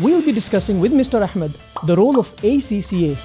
We'll be discussing with Mr. Ahmed the role of ACCA.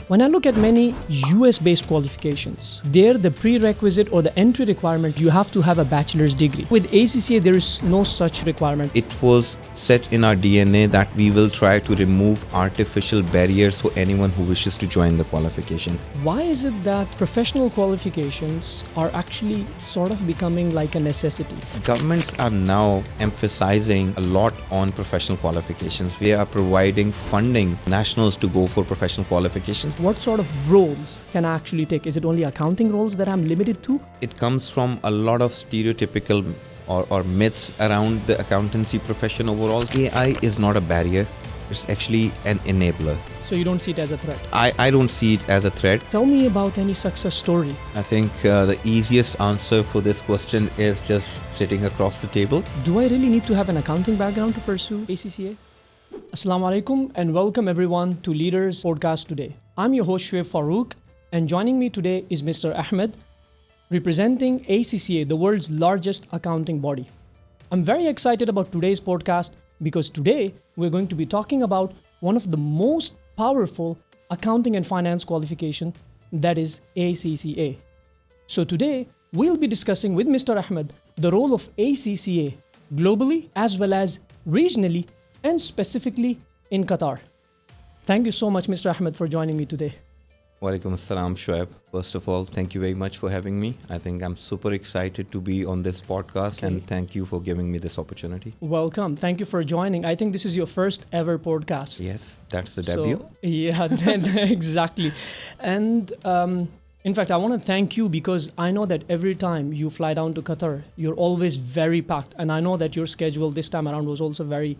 When I look at many US-based qualifications, there the prerequisite or the entry requirement, you have to have a bachelor's degree. With ACCA, there is no such requirement. It was set in our DNA that we will try to remove artificial barriers for anyone who wishes to join the qualification. Why is it that professional qualifications are actually sort of becoming like a necessity? Governments are now emphasizing a lot on professional qualifications. We are providing funding nationals to go for professional qualifications. What sort of roles can I actually take? Is it only accounting roles that I'm limited to? It comes from a lot of stereotypical or myths around the accountancy profession overall. AI is not a barrier. It's actually an enabler. So you don't see it as a threat? I don't see it as a threat. Tell me about any success story. I think the easiest answer for this question is just sitting across the table. Do I really need to have an accounting background to pursue ACCA? Assalamu alaikum and welcome everyone to Leaders Podcast today. I'm your host Shoaib Farooq, and joining me today is Mr. Ahmed, representing ACCA, the world's largest accounting body. I'm very excited about today's podcast because today we're going to be talking about one of the most powerful accounting and finance qualification, that is ACCA. So today we'll be discussing with Mr. Ahmed the role of ACCA globally as well as regionally and specifically in Qatar. Thank you so much, Mr. Ahmed, for joining me today. Walaikum assalam, Shoaib. First of all, thank you very much for having me. I think I'm super excited to be on this podcast and thank you for giving me this opportunity. Welcome. Thank you for joining. I think this is your first ever podcast. Yes, that's the debut. Yeah, exactly. And in fact, I want to thank you because I know that every time you fly down to Qatar, you're always very packed. And I know that your schedule this time around was also very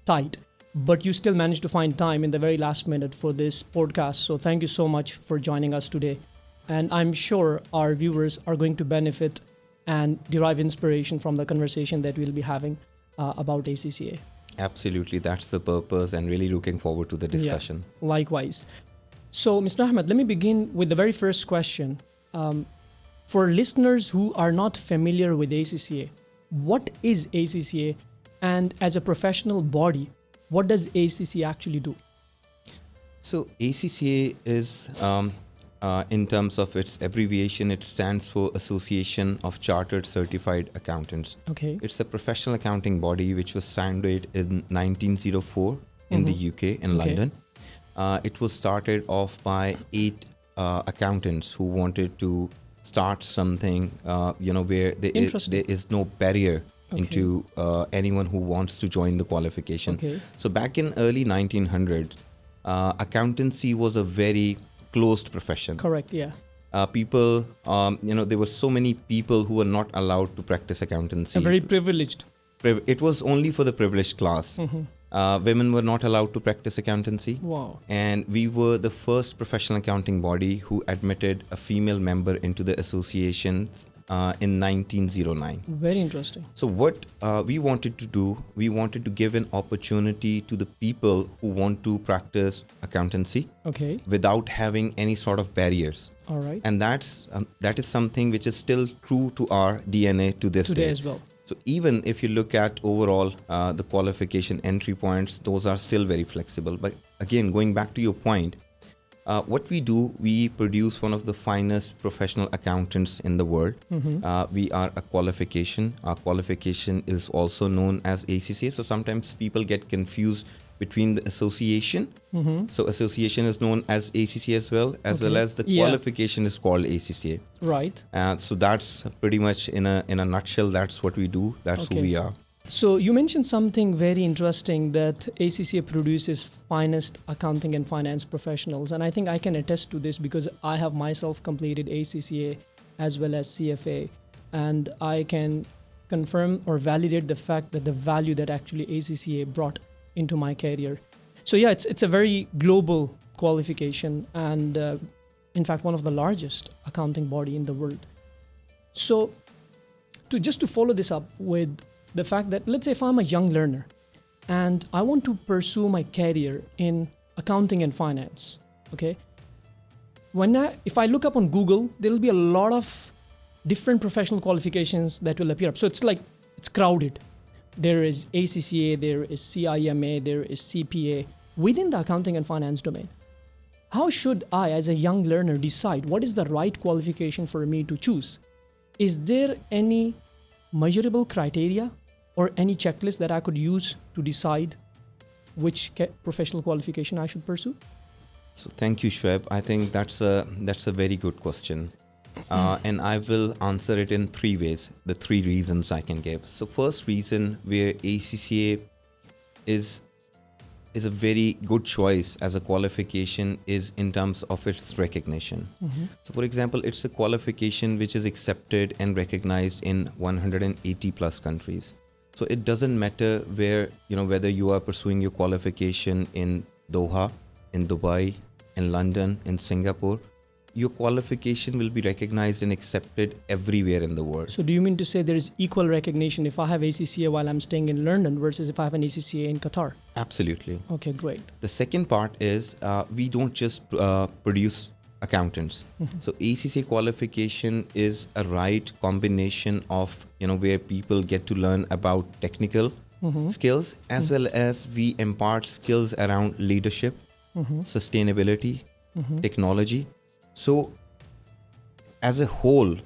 tight. But you still managed to find time in the very last minute for this podcast. So thank you so much for joining us today. And I'm sure our viewers are going to benefit and derive inspiration from the conversation that we'll be having about ACCA. Absolutely, that's the purpose and really looking forward to the discussion. Yeah, likewise. So Mr. Ahmed, let me begin with the very first question. For listeners who are not familiar with ACCA, what is ACCA? And as a professional body, what does ACCA actually do? So ACCA is, in terms of its abbreviation, it stands for Association of Chartered Certified Accountants. Okay. It's a professional accounting body which was founded in 1904 in the UK, in London. It was started off by 8 accountants who wanted to start something, where there is no barrier into anyone who wants to join the qualification. So back in early 1900s, accountancy was a very closed profession. Correct, yeah. People, there were so many people who were not allowed to practice accountancy. Very privileged. It was only for the privileged class. Women were not allowed to practice accountancy. Wow. And we were the first professional accounting body who admitted a female member into the association in 1909. Very interesting. So what we wanted to do, we wanted to give an opportunity to the people who want to practice accountancy without having any sort of barriers. All right. And that is something which is still true to our DNA to this day. Today as well. So even if you look at overall the qualification entry points, those are still very flexible. But again, going back to your point, what we do, we produce one of the finest professional accountants in the world. We are a qualification. Our qualification is also known as ACCA. So sometimes people get confused between the association. So association is known as ACCA as well as the qualification is called ACCA. Right. So that's pretty much in a nutshell. That's what we do. That's who we are. So you mentioned something very interesting, that ACCA produces finest accounting and finance professionals. And I think I can attest to this because I have myself completed ACCA as well as CFA. And I can confirm or validate the fact that the value that actually ACCA brought into my career. So yeah, it's a very global qualification and in fact one of the largest accounting body in the world. So to follow this up with the fact that, let's say if I'm a young learner and I want to pursue my career in accounting and finance, if I look up on Google, there will be a lot of different professional qualifications that will appear. So it's crowded. There is ACCA, there is CIMA, there is CPA within the accounting and finance domain. How should I, as a young learner, decide what is the right qualification for me to choose? Is there any measurable criteria or any checklist that I could use to decide which professional qualification I should pursue? So thank you, Shoaib. I think that's a very good question. And I will answer it in three ways, the three reasons I can give. So first reason where ACCA is a very good choice as a qualification is in terms of its recognition. So for example, it's a qualification which is accepted and recognized in 180 plus countries. So it doesn't matter where, whether you are pursuing your qualification in Doha, in Dubai, in London, in Singapore, your qualification will be recognized and accepted everywhere in the world. So do you mean to say there is equal recognition if I have ACCA while I'm staying in London versus if I have an ACCA in Qatar? Absolutely. Okay, great. The second part is we don't just produce accountants. So ACCA qualification is a right combination of, where people get to learn about technical skills as well as we impart skills around leadership, sustainability, technology. So as a whole,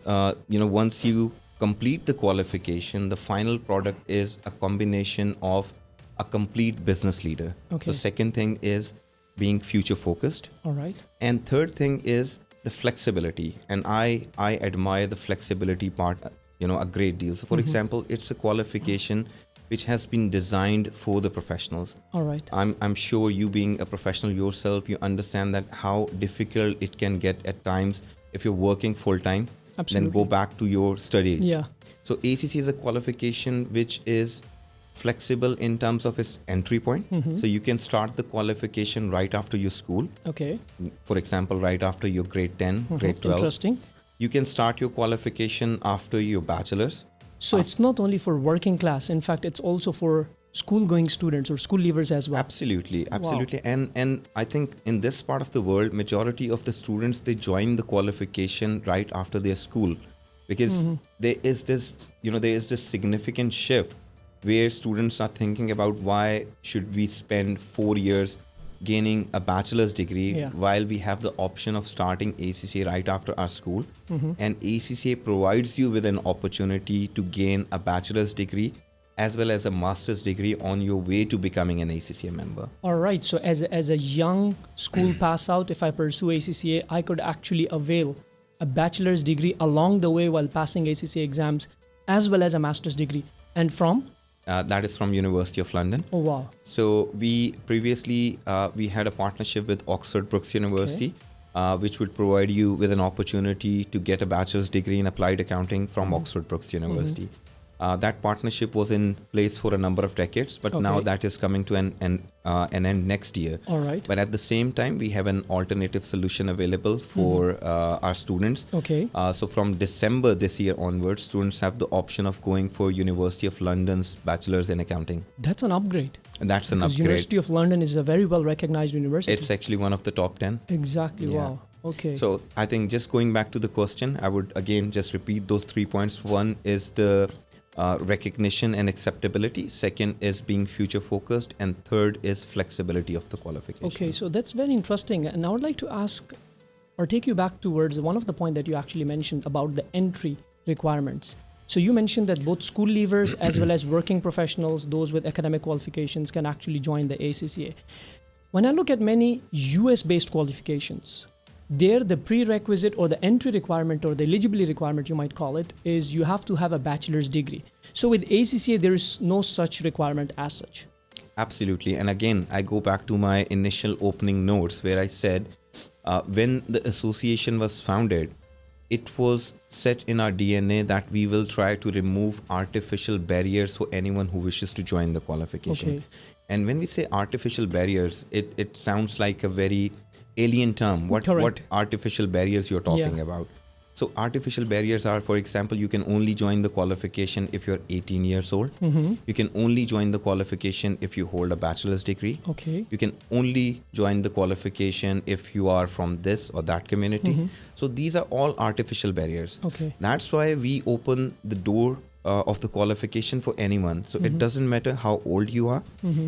once you complete the qualification, the final product is a combination of a complete business leader. Okay. The second thing is being future focused. All right. And third thing is the flexibility. And I admire the flexibility part, a great deal. So for example, it's a qualification which has been designed for the professionals. All right. I'm sure you being a professional yourself, you understand that how difficult it can get at times if you're working full time, Absolutely. then go back to your studies. Yeah. So ACC is a qualification which is flexible in terms of its entry point. So you can start the qualification right after your school. Okay. For example, right after your grade 10, grade 12. Interesting. You can start your qualification after your bachelor's. So it's not only for working class. In fact, it's also for school-going students or school leavers as well. Absolutely. And I think in this part of the world, majority of the students, they join the qualification right after their school, because there is this significant shift where students are thinking about why should we spend 4 years gaining a bachelor's degree while we have the option of starting ACCA right after our school. And ACCA provides you with an opportunity to gain a bachelor's degree as well as a master's degree on your way to becoming an ACCA member. All right. So as a young school pass out, if I pursue ACCA, I could actually avail a bachelor's degree along the way while passing ACCA exams, as well as a master's degree. And from? That is from University of London. Oh, wow. So we previously, we had a partnership with Oxford Brookes University, which would provide you with an opportunity to get a bachelor's degree in applied accounting from Oxford Brookes University. That partnership was in place for a number of decades, but now that is coming to an end next year. All right. But at the same time, we have an alternative solution available for our students. Okay. So from December this year onwards, students have the option of going for University of London's Bachelor's in Accounting. That's an upgrade. And that's an upgrade. University of London is a very well recognized university. It's actually one of the top 10. Exactly. Yeah. Wow. Okay. So I think just going back to the question, I would again just repeat those 3 points. One is the recognition and acceptability. Second is being future focused, and third is flexibility of the qualification. Okay, so that's very interesting. And I would like to ask or take you back towards one of the point that you actually mentioned about the entry requirements. So you mentioned that both school leavers as well as working professionals, those with academic qualifications, can actually join the ACCA. When I look at many US-based qualifications, there the prerequisite or the entry requirement or the eligibility requirement, you might call it, is you have to have a bachelor's degree. So with ACCA, there is no such requirement as such. Absolutely. And again, I go back to my initial opening notes where I said when the association was founded, it was set in our DNA that we will try to remove artificial barriers for anyone who wishes to join the qualification. Okay. And when we say artificial barriers, it sounds like a very alien term. What artificial barriers you're talking about? So artificial barriers are, for example, you can only join the qualification if you're 18 years old. You can only join the qualification if you hold a bachelor's degree. Okay. You can only join the qualification if you are from this or that community. So these are all artificial barriers. Okay. That's why we open the door of the qualification for anyone. So it doesn't matter how old you are.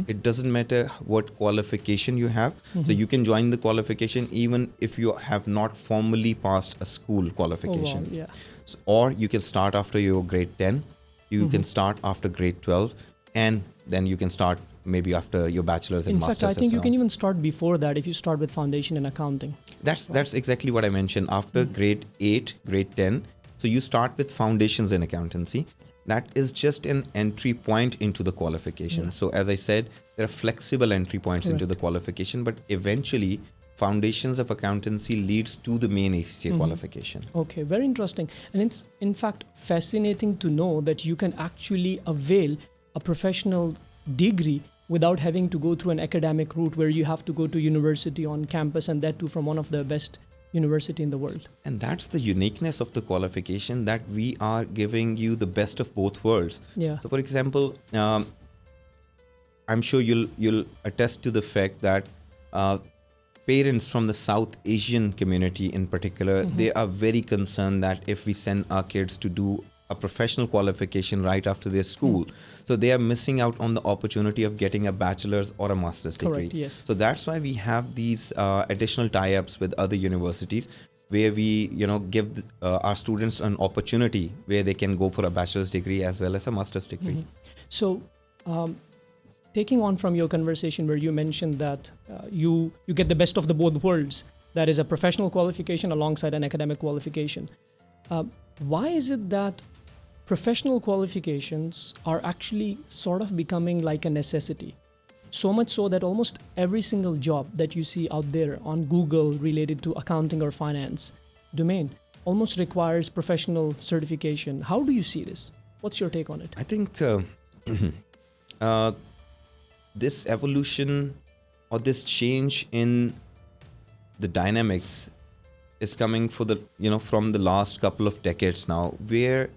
It doesn't matter what qualification you have. So you can join the qualification even if you have not formally passed a school qualification. Oh, wow, yeah. So, or you can start after your grade 10. You can start after grade 12. And then you can start maybe after your bachelor's and In master's. fact, I think you as can well. even start before that if you start with foundation in accounting. That's exactly what I mentioned. After grade 8, grade 10, so you start with foundations in accountancy. That is just an entry point into the qualification. Yeah. So as I said, there are flexible entry points into the qualification, but eventually foundations of accountancy leads to the main ACCA qualification. Okay, very interesting. And it's in fact fascinating to know that you can actually avail a professional degree without having to go through an academic route where you have to go to university on campus, and that too from one of the best university in the world. And that's the uniqueness of the qualification, that we are giving you the best of both worlds. Yeah. So for example, I'm sure you'll attest to the fact that parents from the South Asian community in particular, they are very concerned that if we send our kids to do a professional qualification right after their school, so they are missing out on the opportunity of getting a bachelor's or a master's degree. Correct, yes. So that's why we have these additional tie-ups with other universities where we, give our students an opportunity where they can go for a bachelor's degree as well as a master's degree. So, taking on from your conversation where you mentioned that you get the best of the both worlds, that is a professional qualification alongside an academic qualification. Why is it that professional qualifications are actually sort of becoming like a necessity? So much so that almost every single job that you see out there on Google related to accounting or finance domain almost requires professional certification. How do you see this? What's your take on it? I think this evolution or this change in the dynamics is coming for the from the last couple of decades now, where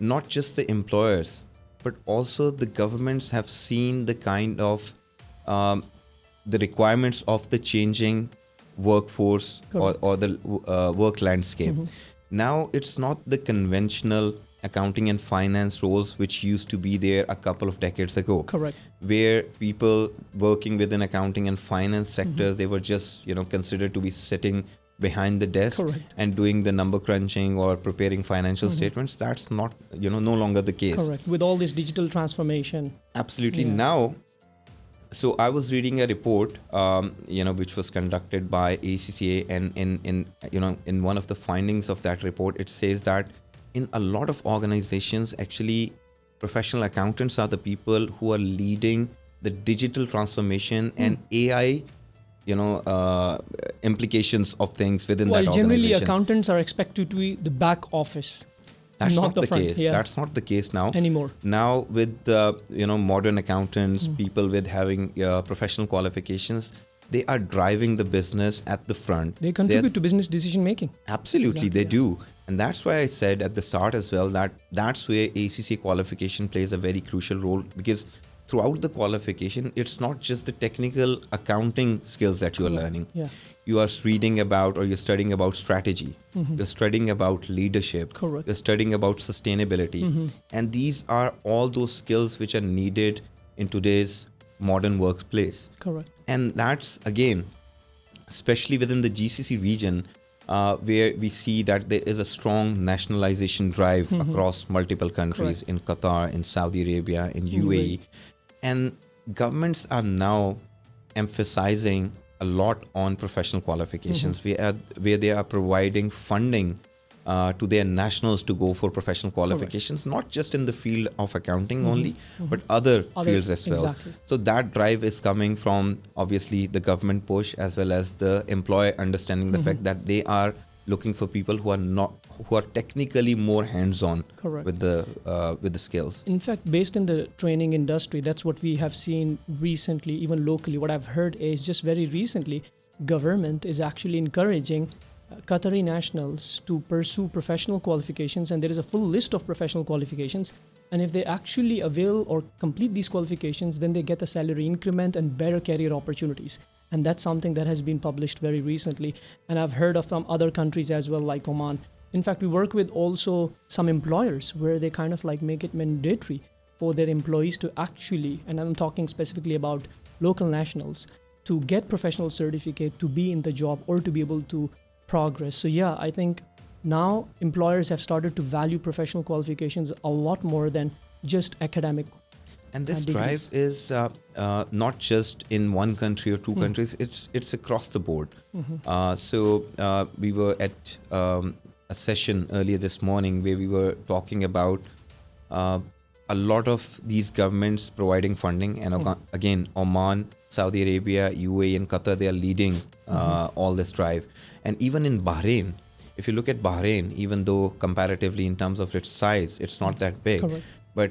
not just the employers but also the governments have seen the kind of the requirements of the changing workforce or the work landscape. Now it's not the conventional accounting and finance roles which used to be there a couple of decades ago. Correct. Where people working within accounting and finance sectors, they were just considered to be sitting behind the desk and doing the number crunching or preparing financial statements. That's not no longer the case. Correct. With all this digital transformation. Absolutely. Now, so I was reading a report which was conducted by ACCA, and in one of the findings of that report, it says that in a lot of organizations, actually professional accountants are the people who are leading the digital transformation and AI implications of things within that organization. Generally accountants are expected to be the back office. That's not the front. case. Yeah. That's not the case now. Anymore. Now with modern accountants, people with having professional qualifications, they are driving the business at the front. They contribute to business decision making. Absolutely, they do. And that's why I said at the start as well that that's where ACCA qualification plays a very crucial role, because throughout the qualification, it's not just the technical accounting skills that you are learning. Yeah. You are reading about, or you're studying about strategy. You're studying about leadership. Correct. You're studying about sustainability. And these are all those skills which are needed in today's modern workplace. Correct. And that's, again, especially within the GCC region, where we see that there is a strong nationalization drive across multiple countries, in Qatar, in Saudi Arabia, in UAE. And governments are now emphasizing a lot on professional qualifications, where they are providing funding to their nationals to go for professional qualifications, not just in the field of accounting only, but other fields as well. Exactly. So that drive is coming from obviously the government push, as well as the employer understanding the fact that they are looking for people who are technically more hands-on with the skills. In fact, based in the training industry, that's what we have seen recently, even locally. What I've heard is just very recently, government is actually encouraging Qatari nationals to pursue professional qualifications, and there is a full list of professional qualifications. And if they actually avail or complete these qualifications, then they get a salary increment and better career opportunities. And that's something that has been published very recently. And I've heard of some other countries as well, like Oman, In fact, we work with also some employers where they kind of like make it mandatory for their employees to actually, and I'm talking specifically about local nationals, to get professional certificate to be in the job or to be able to progress. So yeah, I think now employers have started to value professional qualifications a lot more than just academic. And this degrees. drive is not just in one country or two countries, it's across the board. So we were at a session earlier this morning where we were talking about a lot of these governments providing funding. And again, Oman, Saudi Arabia, UAE and Qatar, they are leading all this drive. And even in Bahrain, if you look at Bahrain, even though comparatively in terms of its size, it's not that big. Correct. But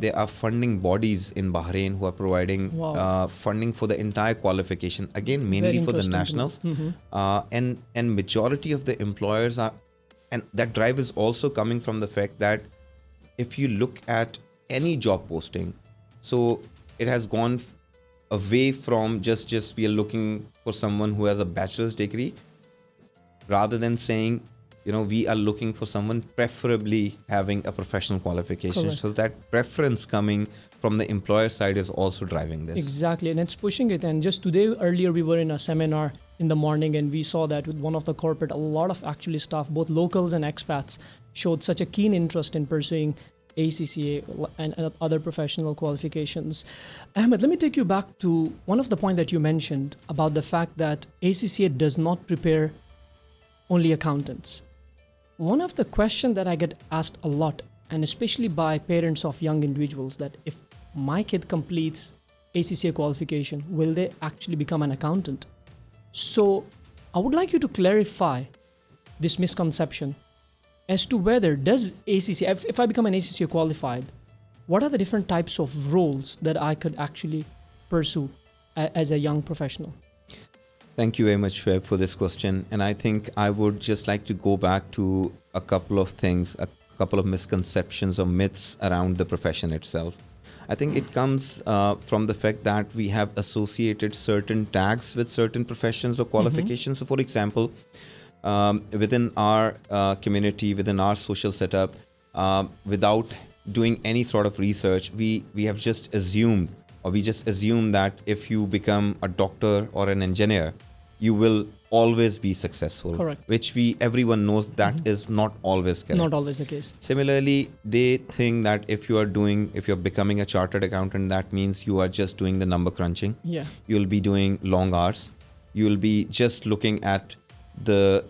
there are funding bodies in Bahrain who are providing funding for the entire qualification, again mainly for the nationals. And majority of the employers are, and that drive is also coming from the fact that if you look at any job posting, so it has gone away from just we are looking for someone who has a bachelor's degree, rather than saying, we are looking for someone preferably having a professional qualification. Correct. So that preference coming from the employer side is also driving this. Exactly, and it's pushing it. And just today, earlier, we were in a seminar in the morning and we saw that with one of the corporate, a lot of actually staff, both locals and expats, showed such a keen interest in pursuing ACCA and other professional qualifications. Ahmed, let me take you back to one of the points that you mentioned about the fact that ACCA does not prepare only accountants. One of the questions that I get asked a lot, and especially by parents of young individuals, that if my kid completes ACCA qualification, will they actually become an accountant? So I would like you to clarify this misconception as to whether does ACCA, if I become an ACCA qualified, what are the different types of roles that I could actually pursue as a young professional? Thank you very much, Shweb, for this question. And I think I would just like to go back to a couple of things, a couple of misconceptions or myths around the profession itself. I think it comes from the fact that we have associated certain tags with certain professions or qualifications. So for example, within our community, within our social setup, without doing any sort of research, we have just assumed, or we just assume that if you become a doctor or an engineer, you will always be successful. Correct. Which everyone knows that is not always correct. Not always the case. Similarly, they think that if you're becoming a chartered accountant, that means you are just doing the number crunching. Yeah. You'll be doing long hours. You'll be just looking at the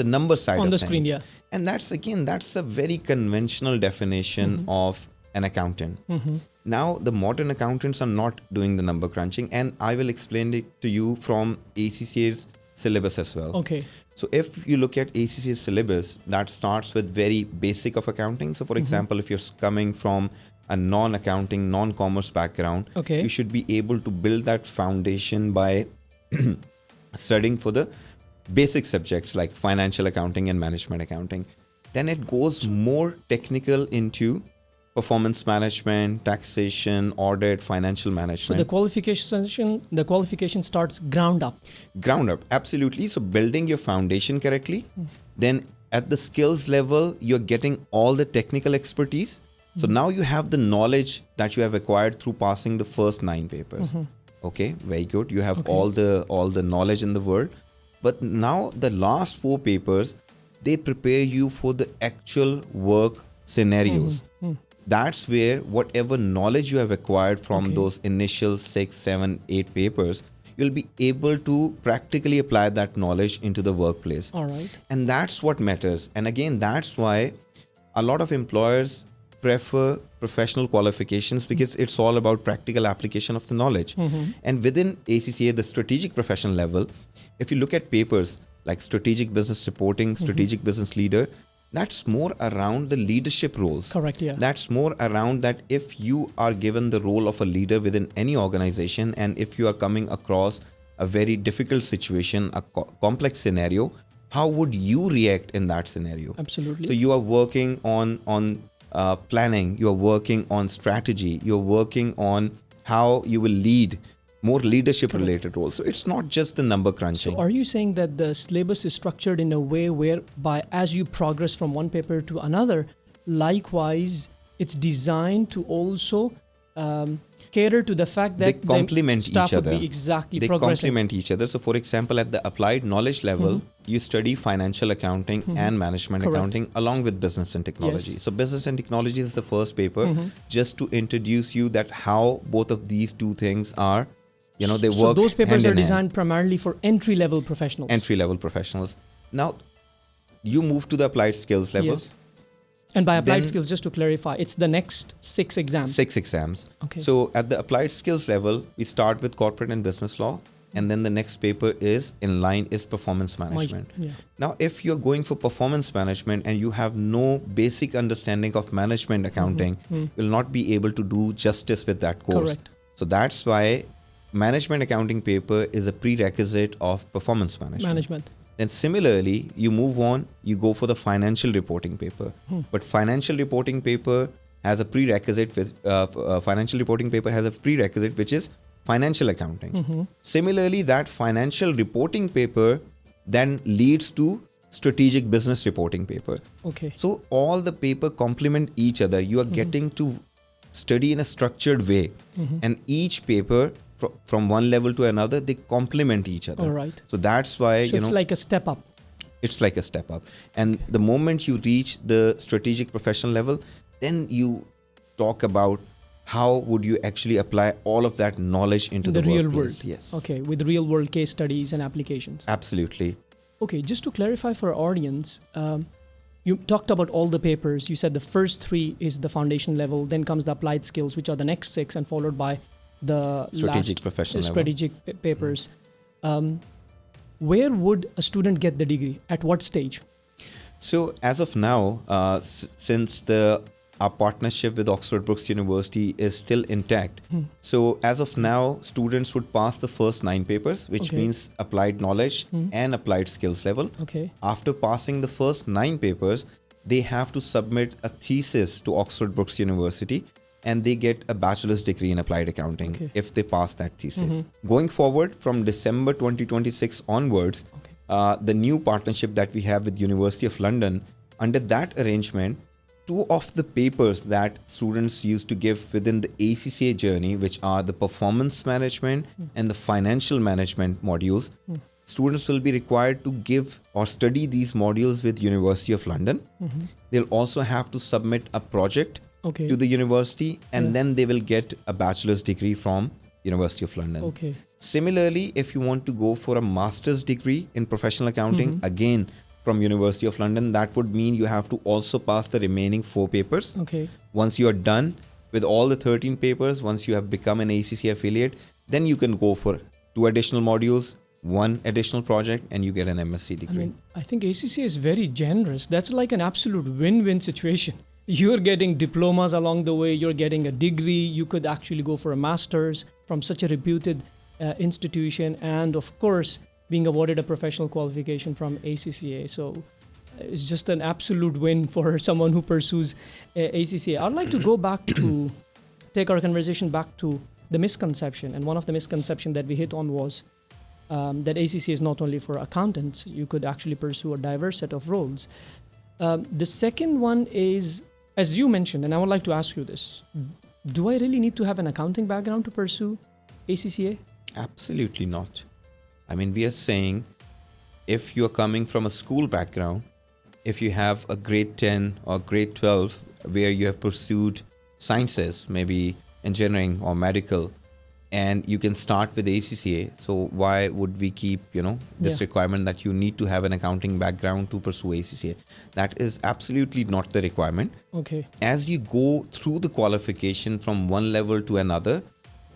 number side on of the things. screen, yeah. And that's a very conventional definition of an accountant. Now, the modern accountants are not doing the number crunching, and I will explain it to you from ACCA's syllabus as well. Okay. So if you look at ACCA's syllabus, that starts with very basic of accounting. So for example, if you're coming from a non-accounting, non-commerce background, Okay. you should be able to build that foundation by studying for the basic subjects like financial accounting and management accounting. Then it goes more technical into performance management, taxation, audit, financial So management. the qualification starts ground up. Ground up, absolutely. So building your foundation correctly. Then at the skills level, you're getting all the technical expertise. So now you have the knowledge that you have acquired through passing the first 9 papers. Okay, very good. You have all the knowledge in the world. But now the last 4 papers, they prepare you for the actual work scenarios. That's where whatever knowledge you have acquired from those initial 6, 7, 8 papers, you'll be able to practically apply that knowledge into the workplace. All right. And that's what matters. And again, that's why a lot of employers prefer professional qualifications, because it's all about practical application of the knowledge. And within ACCA, the strategic professional level, if you look at papers like strategic business reporting, strategic business leader, that's more around the leadership roles. Correct, yeah. That's more around that if you are given the role of a leader within any organization, and if you are coming across a very difficult situation, a complex scenario, how would you react in that scenario? Absolutely. So you are working on planning, you are working on strategy, you're working on how you will lead more leadership related roles. So it's not just the number crunching. So are you saying that the syllabus is structured in a way whereby as you progress from one paper to another, likewise, it's designed to also cater to the fact that they complement the staff each other. Would be exactly they progressing. complement each other. So for example, at the applied knowledge level, you study financial accounting and management accounting along with business and technology. Yes. So business and technology is the first paper just to introduce you that how both of these two things are, they work. So those papers hand are in hand. designed primarily for entry-level professionals. Entry-level professionals. Now, you move to the applied skills level. Yes. And by applied Then- skills, just to clarify, it's the next 6 exams. 6 exams. Okay. So at the applied skills level, we start with corporate and business law, and then the next paper is performance management. Yeah. Now, if you're going for performance management and you have no basic understanding of management accounting, you'll not be able to do justice with that course. Correct. So that's why management accounting paper is a prerequisite of performance management. Then similarly, you move on, you go for the financial reporting paper. But financial reporting paper has a prerequisite which is financial accounting. Similarly, that financial reporting paper then leads to strategic business reporting paper. Okay. So all the paper complement each other. You are getting to study in a structured way, and each paper from one level to another, they complement each other. All right. So that's why So it's like a step up. it's like a step up. And the moment you reach the strategic professional level, then you talk about how would you actually apply all of that knowledge into the real workplace. world. Yes. Okay, with real world case studies and applications. Absolutely. Okay, just to clarify for our audience, you talked about all the papers. You said the first 3 is the foundation level, then comes the applied skills, which are the next 6, and followed by the Strategic last professional level. strategic papers. Where would a student get the degree? At what stage? So as of now, since our partnership with Oxford Brookes University is still intact, so as of now, students would pass the first 9 papers, which Okay. means applied knowledge and applied skills level. Okay. After passing the first 9 papers, they have to submit a thesis to Oxford Brookes University, and they get a bachelor's degree in applied accounting Okay. if they pass that thesis. Going forward from December 2026 onwards, the new partnership that we have with University of London, under that arrangement, 2 of the papers that students used to give within the ACCA journey, which are the performance management and the financial management modules, students will be required to give or study these modules with University of London. They'll also have to submit a project Okay. to the university, and then they will get a bachelor's degree from University of London. Okay. Similarly, if you want to go for a master's degree in professional accounting, again from University of London, that would mean you have to also pass the remaining 4 papers. Okay. Once you are done with all the 13 papers, once you have become an ACCA affiliate, then you can go for 2 additional modules, 1 additional project, and you get an MSc degree. I think ACCA is very generous. That's like an absolute win-win situation. You're getting diplomas along the way, you're getting a degree, you could actually go for a master's from such a reputed institution, and of course, being awarded a professional qualification from ACCA. So it's just an absolute win for someone who pursues ACCA. I'd like to go back to, take our conversation back to the misconception. And one of the misconceptions that we hit on was that ACCA is not only for accountants, you could actually pursue a diverse set of roles. The second one is, as you mentioned, and I would like to ask you this, do I really need to have an accounting background to pursue ACCA? Absolutely not. I mean, we are saying if you are coming from a school background, if you have a grade 10 or grade 12 where you have pursued sciences, maybe engineering or medical, and you can start with ACCA, so why would we keep, this requirement that you need to have an accounting background to pursue ACCA? That is absolutely not the requirement. Okay. As you go through the qualification from one level to another,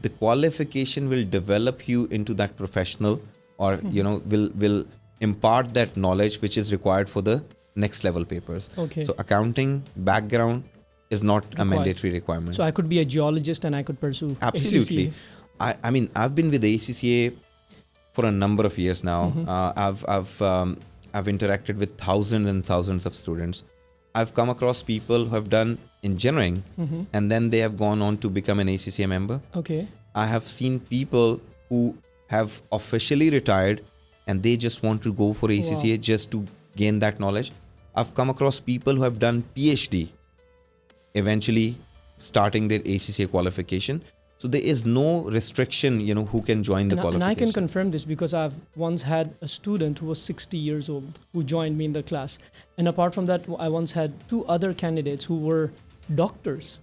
the qualification will develop you into that professional, or will impart that knowledge which is required for the next level papers. Okay. So accounting background is not a mandatory requirement. So I could be a geologist and I could pursue Absolutely. ACCA. I mean, I've been with ACCA for a number of years now. I've interacted with thousands and thousands of students. I've come across people who have done engineering and then they have gone on to become an ACCA member. Okay. I have seen people who have officially retired and they just want to go for ACCA just to gain that knowledge. I've come across people who have done PhD, eventually starting their ACCA qualification. So there is no restriction, who can join the qualification. And I can confirm this because I've once had a student who was 60 years old who joined me in the class. And apart from that, I once had 2 other candidates who were doctors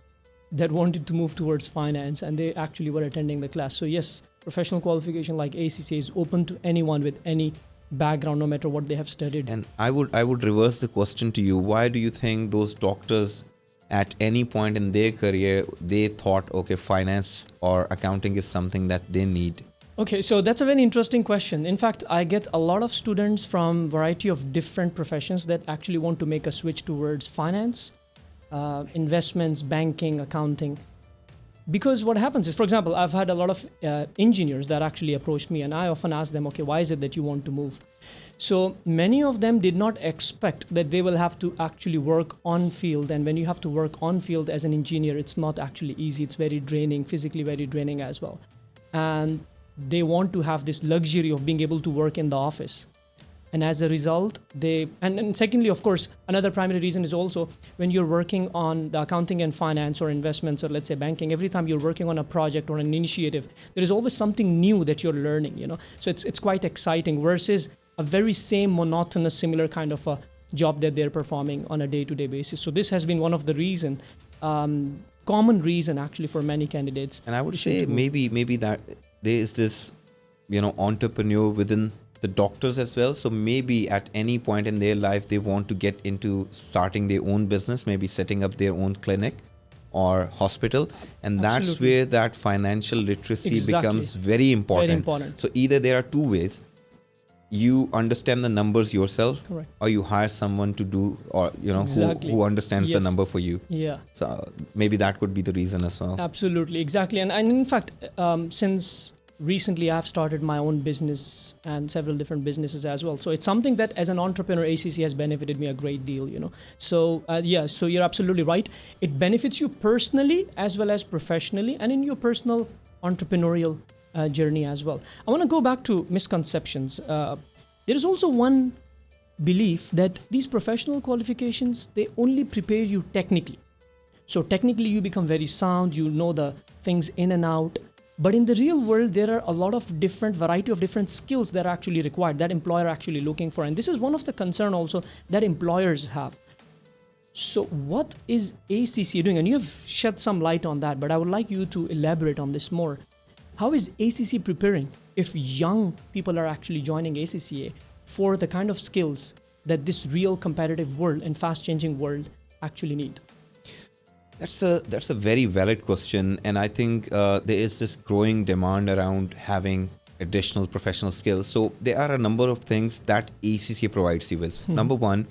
that wanted to move towards finance, and they actually were attending the class. So yes, professional qualification like ACCA is open to anyone with any background, no matter what they have studied. And I would reverse the question to you. Why do you think those doctors at any point in their career, they thought, okay, finance or accounting is something that they need? Okay, so that's a very interesting question. In fact, I get a lot of students from variety of different professions that actually want to make a switch towards finance, investments, banking, accounting. Because what happens is, for example, I've had a lot of engineers that actually approached me, and I often ask them, okay, why is it that you want to move? So many of them did not expect that they will have to actually work on field. And when you have to work on field as an engineer, it's not actually easy. It's very draining, physically very draining as well. And they want to have this luxury of being able to work in the office. And as a result, and secondly, of course, another primary reason is also when you're working on the accounting and finance or investments or let's say banking, every time you're working on a project or an initiative, there is always something new that you're learning, So it's quite exciting versus a very same monotonous, similar kind of a job that they're performing on a day-to-day basis. So this has been one of the common reason actually for many candidates. And I would say maybe that there is this, entrepreneur within the doctors as well. So maybe at any point in their life, they want to get into starting their own business, maybe setting up their own clinic or hospital. And that's where that financial literacy becomes very important. Very important. So either there are 2 ways. You understand the numbers yourself, correct, or you hire someone to do, or, who understands the number for you. Yeah. So maybe that could be the reason as well. Absolutely. Exactly. And in fact, since recently I've started my own business and several different businesses as well. So it's something that as an entrepreneur, ACCA has benefited me a great deal, So so you're absolutely right. It benefits you personally as well as professionally and in your personal entrepreneurial journey as well. I want to go back to misconceptions. There is also one belief that these professional qualifications, they only prepare you technically. So technically you become very sound, you know the things in and out. But in the real world, there are a lot of variety of different skills that are actually required, that employer are actually looking for. And this is one of the concern also that employers have. So what is ACCA doing? And you have shed some light on that, but I would like you to elaborate on this more. How is ACCA preparing if young people are actually joining ACCA for the kind of skills that this real competitive world and fast-changing world actually need? That's a very valid question, and I think there is this growing demand around having additional professional skills. So there are a number of things that ACCA provides you with. Number one,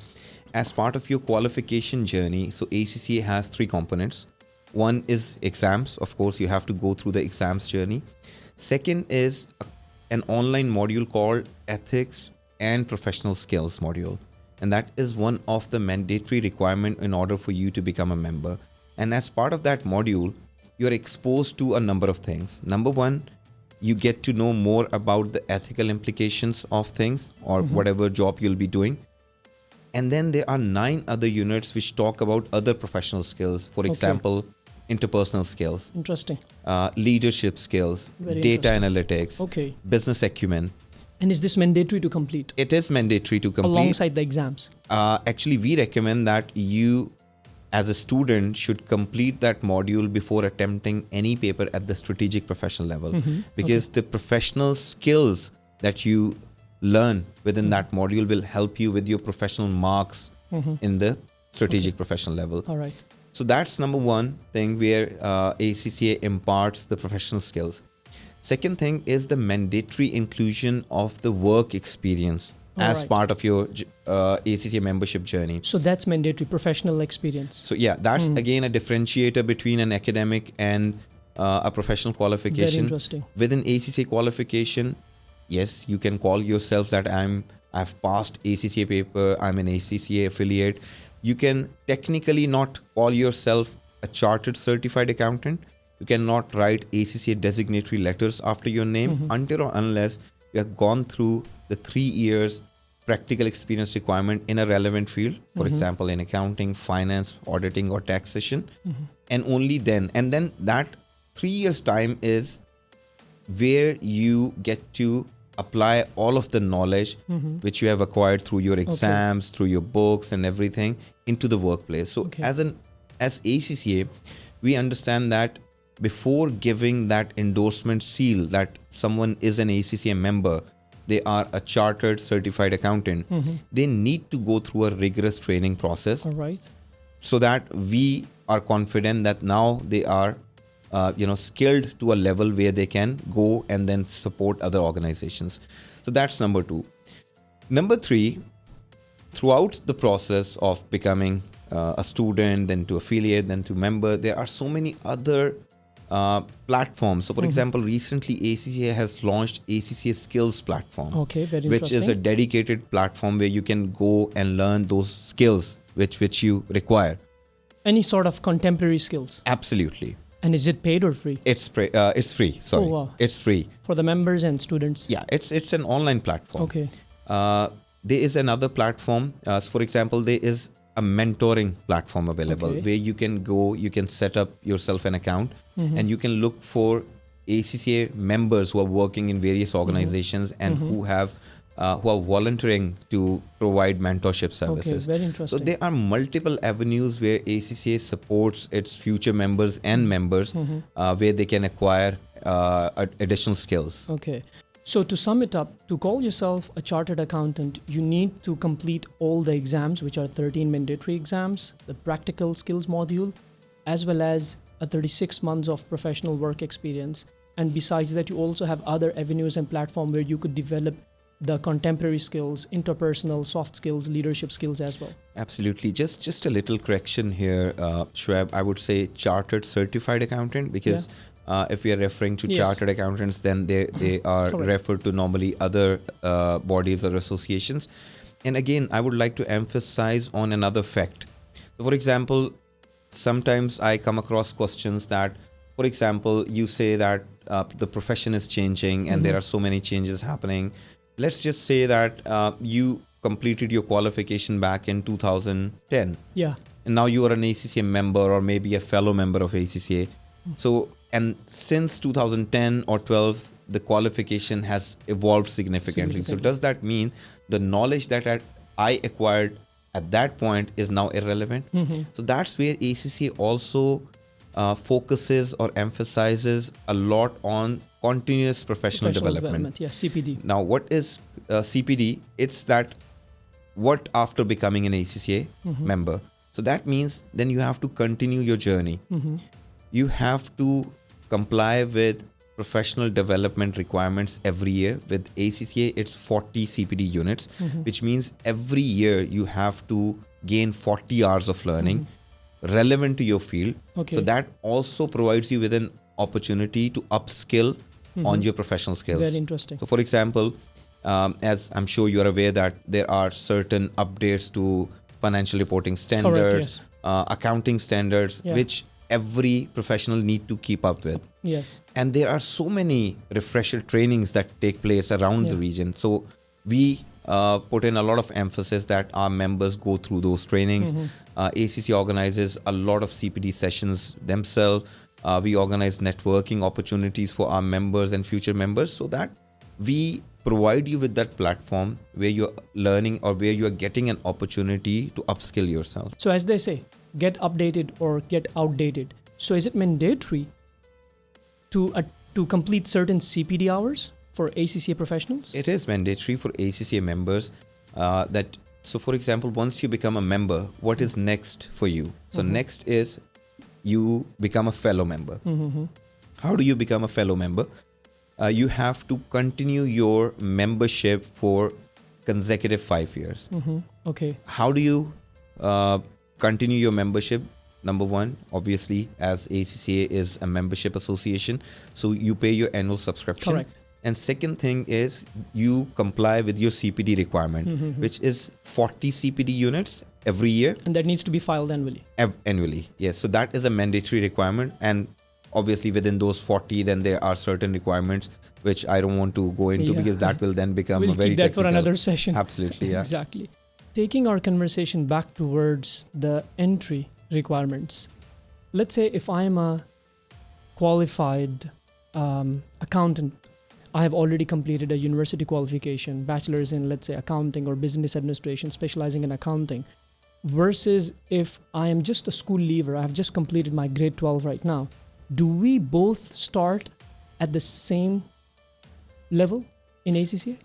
as part of your qualification journey, so ACCA has 3 components. One is exams. Of course, you have to go through the exams journey. Second is an online module called Ethics and Professional Skills module, and that is one of the mandatory requirement in order for you to become a member. And as part of that module, you're exposed to a number of things. Number one, you get to know more about the ethical implications of things or whatever job you'll be doing. And then there are 9 other units which talk about other professional skills. For example, interpersonal skills. Interesting. Leadership skills, data analytics, business acumen. And is this mandatory to complete? It is mandatory to complete. Alongside the exams? Actually, we recommend that you as a student should complete that module before attempting any paper at the strategic professional level, because the professional skills that you learn within that module will help you with your professional marks in the strategic professional level. All right. So that's number one thing where ACCA imparts the professional skills. Second thing is the mandatory inclusion of the work experience as part of your ACCA membership journey. So that's mandatory professional experience. So yeah, that's again a differentiator between an academic and a professional qualification. Very interesting. Within ACCA qualification, yes, you can call yourself that I've passed ACCA paper, I'm an ACCA affiliate. You can technically not call yourself a chartered certified accountant. You cannot write ACCA designatory letters after your name until or unless you have gone through the 3 years practical experience requirement in a relevant field, for example, in accounting, finance, auditing, or taxation, and only then. And then that 3 years time is where you get to apply all of the knowledge which you have acquired through your exams, through your books and everything into the workplace. So as ACCA, we understand that before giving that endorsement seal that someone is an ACCA member, they are a chartered certified accountant, they need to go through a rigorous training process. All right. So that we are confident that now they are skilled to a level where they can go and then support other organizations. So that's number 2. Number 3, throughout the process of becoming a student, then to affiliate, then to member, there are so many other platforms. So for example, recently ACCA has launched ACCA Skills platform, Okay, very which is a dedicated platform where you can go and learn those skills which you require. Any sort of contemporary skills. Absolutely. And is it paid or free? It's free. Sorry, Oh, wow. It's free For the members and students. Yeah, it's an online platform. Okay. There is another platform. So for example, there is a mentoring platform available where you can go, you can set up yourself an account, and you can look for ACCA members who are working in various organizations and who are volunteering to provide mentorship services. Okay, very interesting. So there are multiple avenues where ACCA supports its future members and members where they can acquire additional skills. Okay. So to sum it up, to call yourself a chartered accountant, you need to complete all the exams, which are 13 mandatory exams, the practical skills module, as well as a 36 months of professional work experience. And besides that, you also have other avenues and platforms where you could develop the contemporary skills, interpersonal, soft skills, leadership skills as well. Absolutely. Just a little correction here, Shoaib. I would say chartered certified accountant because if we are referring to chartered accountants, then they are referred to normally other bodies or associations. And again, I would like to emphasize on another fact. So for example, sometimes I come across questions that, for example, you say that the profession is changing and there are so many changes happening. Let's just say that you completed your qualification back in 2010. Yeah. And now you are an ACCA member or maybe a fellow member of ACCA. So, and since 2010 or 12, the qualification has evolved significantly. So does that mean the knowledge that I acquired at that point is now irrelevant? So that's where ACCA also focuses or emphasizes a lot on continuous professional development. Yeah, CPD. Now, what is CPD? It's that what after becoming an ACCA member. So that means then you have to continue your journey. You have to comply with professional development requirements every year. With ACCA, it's 40 CPD units, which means every year you have to gain 40 hours of learning relevant to your field. So that also provides you with an opportunity to upskill on your professional skills. Very interesting. So for example, as I'm sure you're aware that there are certain updates to financial reporting standards, accounting standards, which every professional need to keep up with. Yes. And there are so many refresher trainings that take place around the region. So we put in a lot of emphasis that our members go through those trainings. ACCA organizes a lot of CPD sessions themselves. We organize networking opportunities for our members and future members so that we provide you with that platform where you're learning or where you're getting an opportunity to upskill yourself. So as they say, get updated or get outdated. So is it mandatory to complete certain CPD hours for ACCA professionals? It is mandatory for ACCA members so for example, once you become a member, what is next for you? So next is you become a fellow member. How do you become a fellow member? You have to continue your membership for consecutive 5 years. Okay. How do you continue your membership? Number one, obviously, as ACCA is a membership association, so you pay your annual subscription. Correct. And second thing is you comply with your CPD requirement, which is 40 CPD units every year. And that needs to be filed annually. Annually, yes. So that is a mandatory requirement. And obviously within those 40, then there are certain requirements which I don't want to go into, Yeah. because that will then become We'll a very keep that technical. for another session. Absolutely, yeah. Exactly. Taking our conversation back towards the entry requirements. Let's say if I am a qualified accountant, I have already completed a university qualification, bachelor's in, let's say, accounting or business administration, specializing in accounting, versus if I am just a school leaver, I have just completed my grade 12 right now. Do we both start at the same level in ACCA?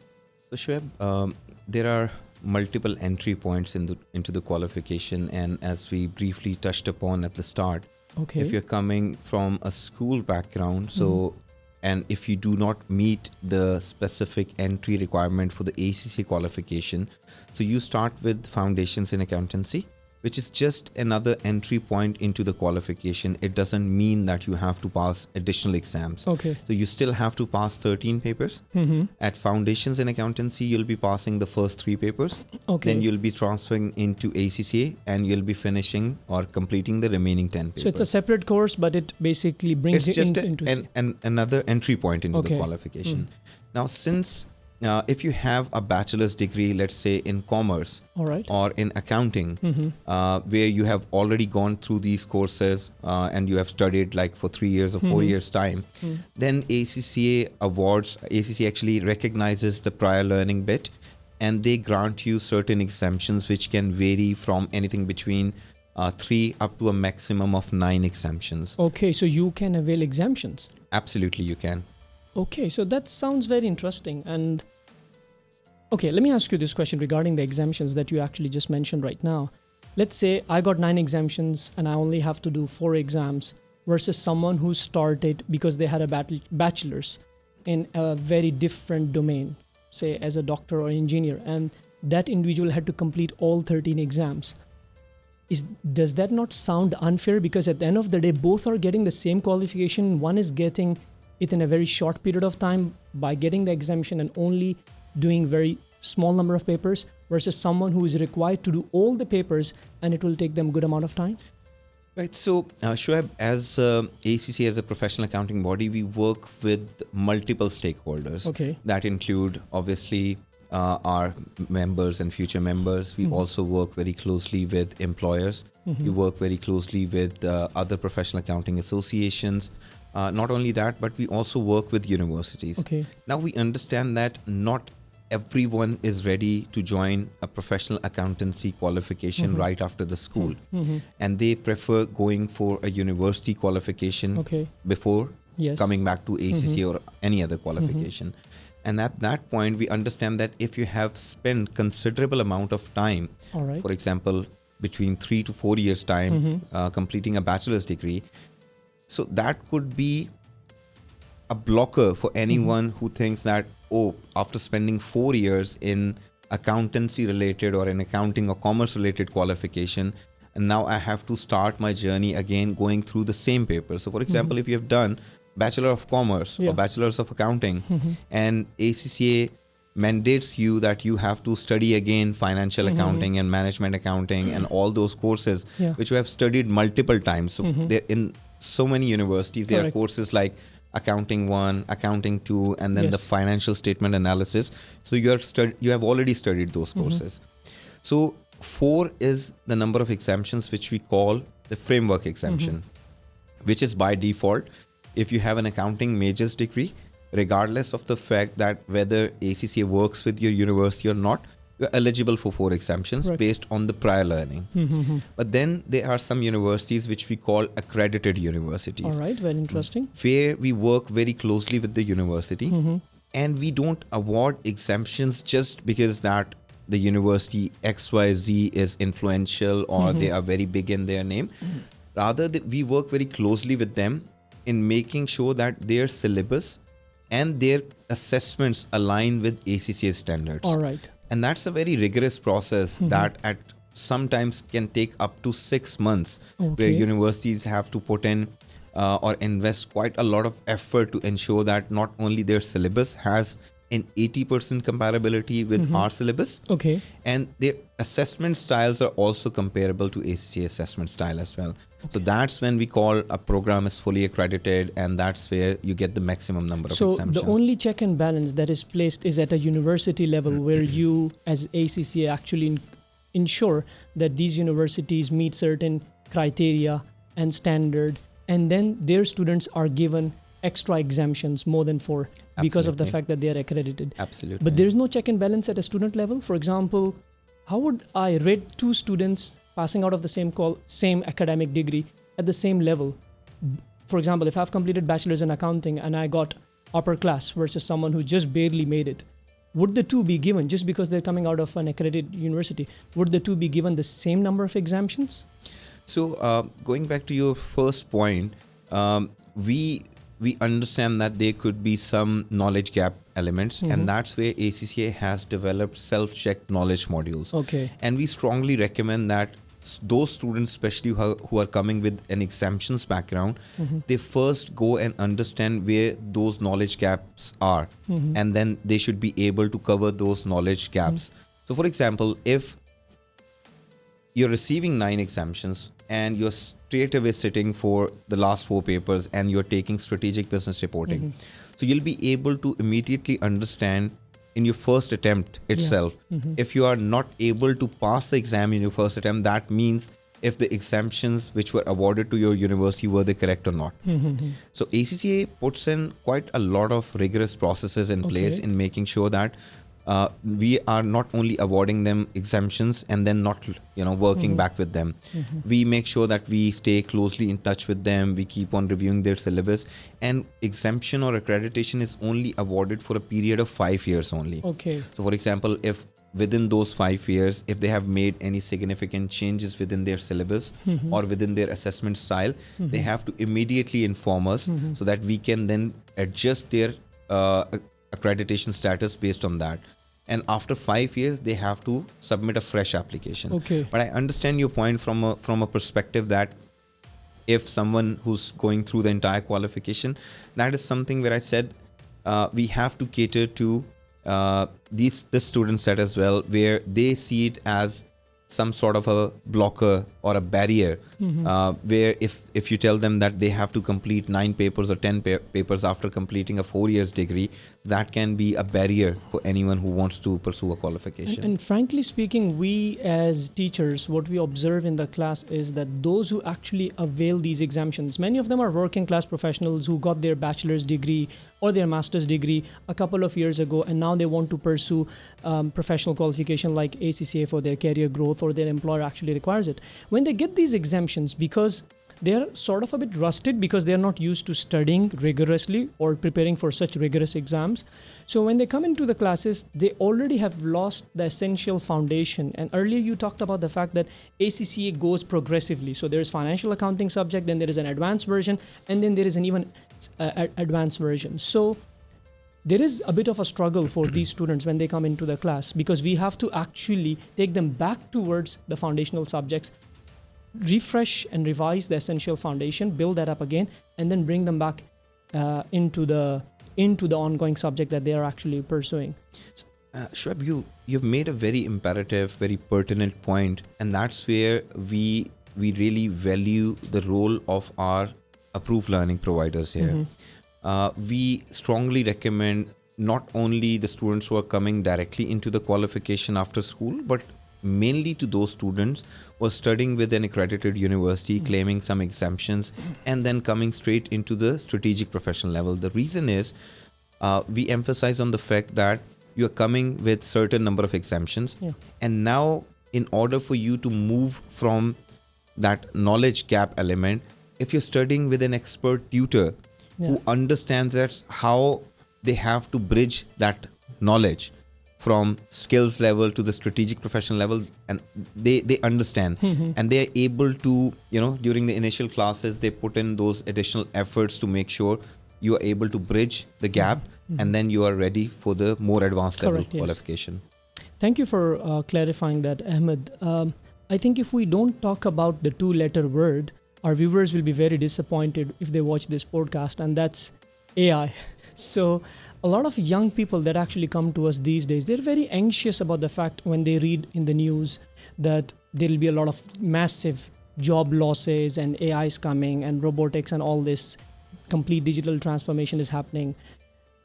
So Shoaib, there are multiple entry points into the qualification, and as we briefly touched upon at the start, Okay. if you're coming from a school background, so and if you do not meet the specific entry requirement for the ACCA qualification, so you start with foundations in accountancy, which is just another entry point into the qualification. It doesn't mean that you have to pass additional exams. Okay. So you still have to pass 13 papers. At foundations in accountancy, you'll be passing the first 3 papers. Okay. Then you'll be transferring into ACCA and you'll be finishing or completing the remaining 10 papers. So it's a separate course, but it basically brings It's you just into another entry point into the Okay. qualification. Now, since if you have a bachelor's degree, let's say in commerce All right. or in accounting, where you have already gone through these courses and you have studied like for 3 years or 4 years time, then ACCA actually recognizes the prior learning bit, and they grant you certain exemptions which can vary from anything between 3 up to a maximum of 9 exemptions. Okay, so you can avail exemptions. Absolutely, you can. Okay, so that sounds very interesting. And okay, let me ask you this question regarding the exemptions that you actually just mentioned right now. Let's say I got 9 exemptions and I only have to do 4 exams versus someone who started because they had a bachelor's in a very different domain, say as a doctor or engineer, and that individual had to complete all 13 exams. Does that not sound unfair? Because at the end of the day, both are getting the same qualification. One is getting it in a very short period of time by getting the exemption and only doing very small number of papers, versus someone who is required to do all the papers and it will take them good amount of time. Right. So, Shoaib, as ACCA, as a professional accounting body, we work with multiple stakeholders. Okay. That include obviously our members and future members. We also work very closely with employers. We work very closely with other professional accounting associations. Not only that, but we also work with universities. Okay. Now we understand that not everyone is ready to join a professional accountancy qualification right after the school, and they prefer going for a university qualification Okay. before Yes. coming back to ACCA or any other qualification. And at that point, we understand that if you have spent considerable amount of time, All right. for example, between 3 to 4 years time, completing a bachelor's degree, so that could be a blocker for anyone who thinks that, oh, after spending 4 years in accountancy related or in accounting or commerce related qualification, and now I have to start my journey again going through the same paper. So for example, if you have done Bachelor of Commerce Yeah. or Bachelor's of Accounting, and ACCA mandates you that you have to study again financial accounting and management accounting and all those courses Yeah. which you have studied multiple times. So they're in so many universities, there are Correct. courses like Accounting 1, Accounting 2, and then the Yes. financial statement analysis. So you have already studied those courses. So 4 is the number of exemptions which we call the framework exemption, which is by default. If you have an accounting majors degree, regardless of the fact that whether ACCA works with your university or not, you're eligible for 4 exemptions Right. based on the prior learning. But then there are some universities which we call accredited universities, All right. Very interesting. where we work very closely with the university, and we don't award exemptions just because that the university XYZ is influential or they are very big in their name. Rather, we work very closely with them in making sure that their syllabus and their assessments align with ACCA standards. All right. And that's a very rigorous process that at sometimes can take up to 6 months, where Okay. universities have to put in or invest quite a lot of effort to ensure that not only their syllabus has and 80% comparability with our syllabus. Okay. And their assessment styles are also comparable to ACCA assessment style as well. So that's when we call a program is fully accredited, and that's where you get the maximum number of exemptions. So the only check and balance that is placed is at a university level, where you as ACCA actually ensure that these universities meet certain criteria and standard, and then their students are given extra exemptions, more than 4, because of the fact that they are accredited. Absolutely. But there's no check and balance at a student level. For example, how would I rate 2 students passing out of the same academic degree at the same level? For example, if I've completed bachelor's in accounting and I got upper class versus someone who just barely made it, would the 2 be given, just because they're coming out of an accredited university, would the 2 be given the same number of exemptions? So going back to your first point, we understand that there could be some knowledge gap elements, and that's where ACCA has developed self-check knowledge modules. Okay. And we strongly recommend that those students, especially who are coming with an exemptions background, they first go and understand where those knowledge gaps are, and then they should be able to cover those knowledge gaps. So for example, if you're receiving 9 exemptions and you're straight away sitting for the last 4 papers and you're taking strategic business reporting, so you'll be able to immediately understand in your first attempt itself. If you are not able to pass the exam in your first attempt, that means if the exemptions which were awarded to your university, were they correct or not. So ACCA puts in quite a lot of rigorous processes in place in making sure that we are not only awarding them exemptions and then not working back with them. We make sure that we stay closely in touch with them. We keep on reviewing their syllabus, and exemption or accreditation is only awarded for a period of 5 years only. Okay. So for example, if within those 5 years, if they have made any significant changes within their syllabus or within their assessment style, they have to immediately inform us so that we can then adjust their accreditation status based on that. And after 5 years, they have to submit a fresh application. Okay. But I understand your point from a perspective that if someone who's going through the entire qualification, that is something where I said we have to cater to this student set as well, where they see it as some sort of a blocker or a barrier, where if you tell them that they have to complete 9 papers or 10 papers after completing a 4 years degree, that can be a barrier for anyone who wants to pursue a qualification. And frankly speaking, we as teachers, what we observe in the class is that those who actually avail these exemptions, many of them are working class professionals who got their bachelor's degree or their master's degree a couple of years ago, and now they want to pursue professional qualification like ACCA for their career growth, or their employer actually requires it. When they get these exemptions, because they're sort of a bit rusted, because they're not used to studying rigorously or preparing for such rigorous exams. So when they come into the classes, they already have lost the essential foundation. And earlier you talked about the fact that ACCA goes progressively. So there's financial accounting subject, then there is an advanced version, and then there is an even advanced version. So there is a bit of a struggle for these students when they come into the class, because we have to actually take them back towards the foundational subjects, refresh and revise the essential foundation, build that up again, and then bring them back into the ongoing subject that they are actually pursuing. Shoaib, you've made a very imperative, very pertinent point, and that's where we really value the role of our approved learning providers here. We strongly recommend not only the students who are coming directly into the qualification after school, but mainly to those students who are studying with an accredited university, claiming some exemptions, and then coming straight into the strategic professional level. The reason is we emphasize on the fact that you are coming with certain number of exemptions, and now in order for you to move from that knowledge gap element, if you're studying with an expert tutor who understands that's how they have to bridge that knowledge from skills level to the strategic professional level, and they understand and they are able to, during the initial classes, they put in those additional efforts to make sure you are able to bridge the gap, and then you are ready for the more advanced level qualification. Thank you for clarifying that, Ahmed. I think if we don't talk about the 2-letter word, our viewers will be very disappointed if they watch this podcast, and that's AI. So a lot of young people that actually come to us these days, they're very anxious about the fact when they read in the news that there'll be a lot of massive job losses and AI is coming and robotics and all this complete digital transformation is happening.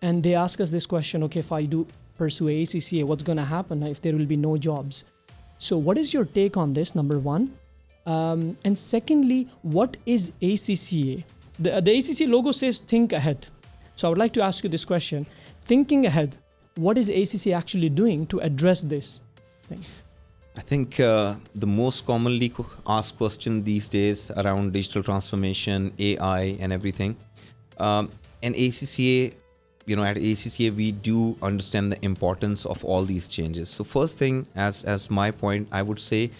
And they ask us this question, okay, if I do pursue ACCA, what's going to happen if there will be no jobs? So what is your take on this, number one? And secondly, what is ACCA? The ACCA logo says think ahead. So I would like to ask you this question. Thinking ahead, what is ACCA actually doing to address this thing? I think the most commonly asked question these days around digital transformation, AI and everything. And ACCA, at ACCA, we do understand the importance of all these changes. So first thing, as my point, I would say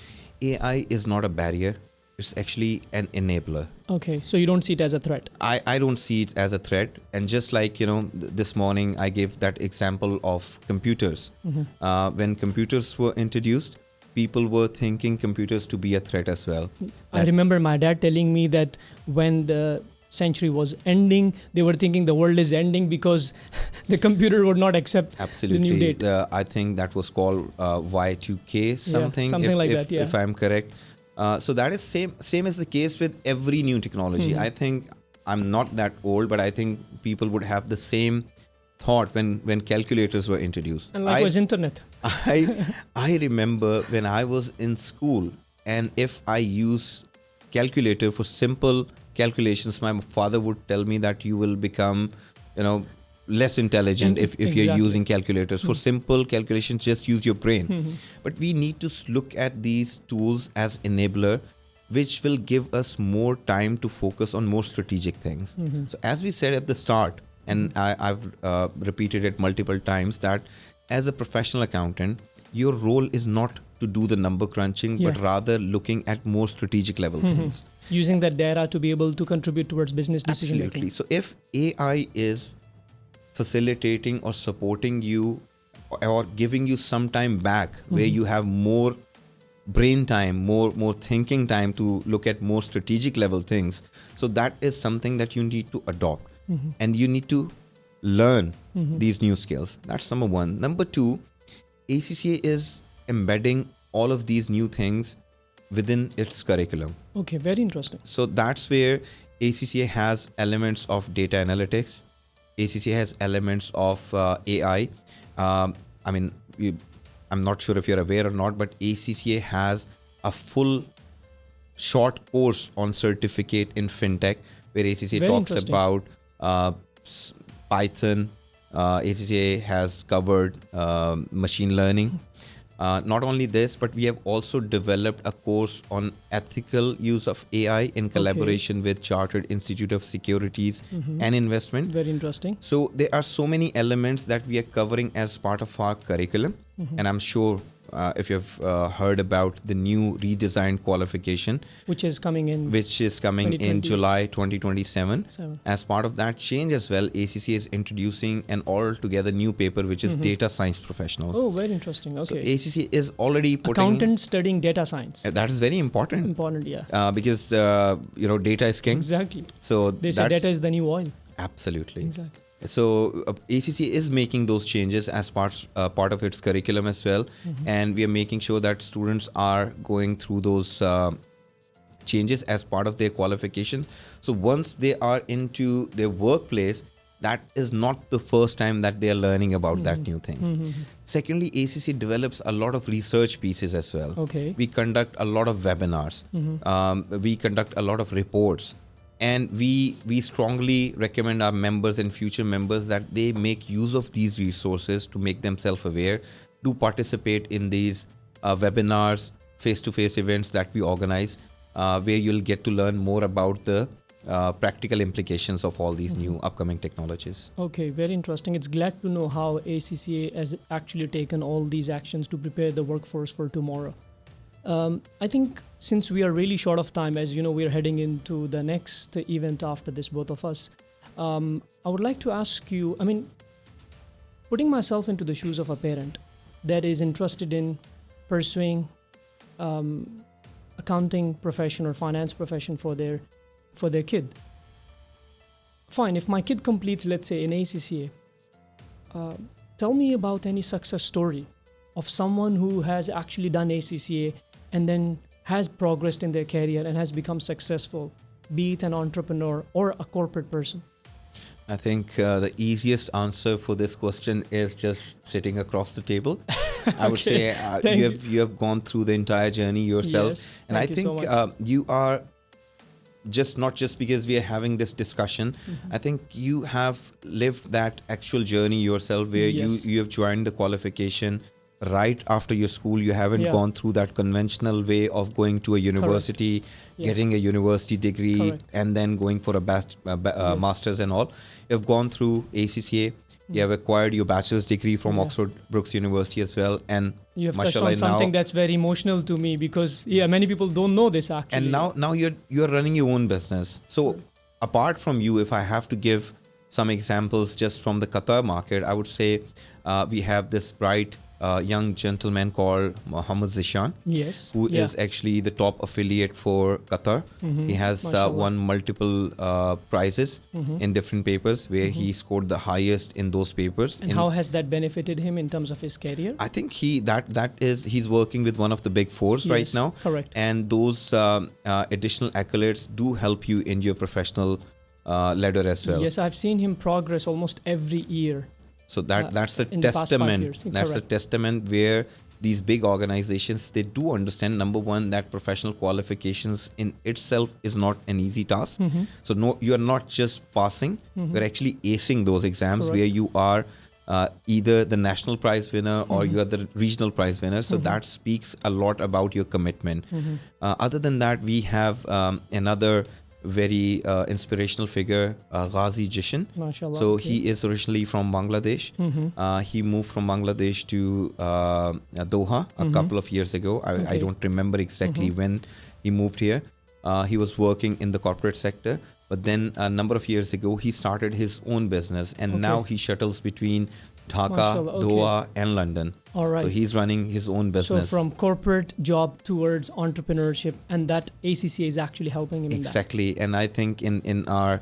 AI is not a barrier. It's actually an enabler. Okay, so you don't see it as a threat? I don't see it as a threat. And just like, this morning, I gave that example of computers. When computers were introduced, people were thinking computers to be a threat as well. I remember my dad telling me that when the century was ending, they were thinking the world is ending because the computer would not accept the new date. I think that was called Y2K something, if I'm correct. So that is same as the case with every new technology. I think I'm not that old, but I think people would have the same thought when calculators were introduced. And likewise internet. I remember when I was in school, and if I use calculator for simple calculations, my father would tell me that you will become, less intelligent if you're using calculators. For simple calculations, just use your brain. But we need to look at these tools as enabler, which will give us more time to focus on more strategic things. So as we said at the start, and I've repeated it multiple times, that as a professional accountant, your role is not to do the number crunching, but rather looking at more strategic level things. Using that data to be able to contribute towards business decision making. So if AI is facilitating or supporting you or giving you some time back where you have more brain time, more thinking time to look at more strategic level things, so that is something that you need to adopt. And you need to learn these new skills. That's number one. Number two, ACCA is embedding all of these new things within its curriculum. Okay, very interesting. So that's where ACCA has elements of data analytics. ACCA has elements of AI. I'm not sure if you're aware or not, but ACCA has a full short course on certificate in fintech, where ACCA talks about Python. ACCA has covered machine learning. Not only this, but we have also developed a course on ethical use of AI in collaboration with Chartered Institute of Securities and Investment. Very interesting. So there are so many elements that we are covering as part of our curriculum. And I'm sure if you've heard about the new redesigned qualification, which is coming in July 2027. As part of that change as well, ACCA is introducing an altogether new paper, which is data science professional. Oh, very interesting. Okay. So ACCA is already putting accountants studying data science. That is very important. Because data is king. Exactly. So they say data is the new oil. Absolutely. Exactly. So ACCA is making those changes as part of its curriculum as well, and we are making sure that students are going through those changes as part of their qualification. So once they are into their workplace, that is not the first time that they are learning about that new thing. Secondly, ACCA develops a lot of research pieces as well. Okay. We conduct a lot of webinars. We conduct a lot of reports. And we strongly recommend our members and future members that they make use of these resources to make themselves aware, to participate in these webinars, face-to-face events that we organize, where you'll get to learn more about the practical implications of all these new upcoming technologies. Okay, very interesting. It's glad to know how ACCA has actually taken all these actions to prepare the workforce for tomorrow. I think since we are really short of time, as you know, we're heading into the next event after this, both of us. I would like to ask you, putting myself into the shoes of a parent that is interested in pursuing accounting profession or finance profession for their kid. Fine, if my kid completes, let's say, an ACCA, Tell me about any success story of someone who has actually done ACCA and then has progressed in their career and has become successful, be it an entrepreneur or a corporate person. I think the easiest answer for this question is just sitting across the table. I would say you have gone through the entire journey yourself, Yes, and I thank you so think much. you are just not just because we are having this discussion. I think you have lived that actual journey yourself, where Yes. you have joined the qualification right after your school. You haven't Yeah. gone through that conventional way of going to a university, Yeah. getting a university degree, Correct. and then going for a Yes. master's and all. You've gone through ACCA. You have acquired your bachelor's degree from Yeah. Oxford Brookes University as well, and You have touched mashallah on something now, that's very emotional to me because many people don't know this actually. and now you're running your own business. So apart from you, if I have to give some examples just from the Qatar market, I would say we have this bright young gentleman called Mohammed Zishan, Yes. who is actually the top affiliate for Qatar. He has Mashallah. won multiple prizes in different papers, where he scored the highest in those papers. And how has that benefited him in terms of his career? I think he's working with one of the big fours right Yes, now. correct. And those additional accolades do help you in your professional ladder as well. Yes, I've seen him progress almost every year. So that's a in the past 5 testament. years. That's a Correct. testament where these big organizations, they do understand, number one, that professional qualifications in itself is not an easy task. So no, you are not just passing, you're actually acing those exams. Correct. Where you are either the national prize winner or you are the regional prize winner. So that speaks a lot about your commitment. Other than that, we have another very inspirational figure, Ghazi Jishan. MashaAllah. So Okay. he is originally from Bangladesh. He moved from Bangladesh to Doha a couple of years ago. I Okay. don't remember exactly when he moved here. He was working in the corporate sector, but then a number of years ago, he started his own business, and Okay. now he shuttles between Dhaka, Mashallah, okay. Doha, and London. All right. So he's running his own So business. from corporate job towards entrepreneurship, and that ACCA is actually helping him in that. Exactly. And I think in our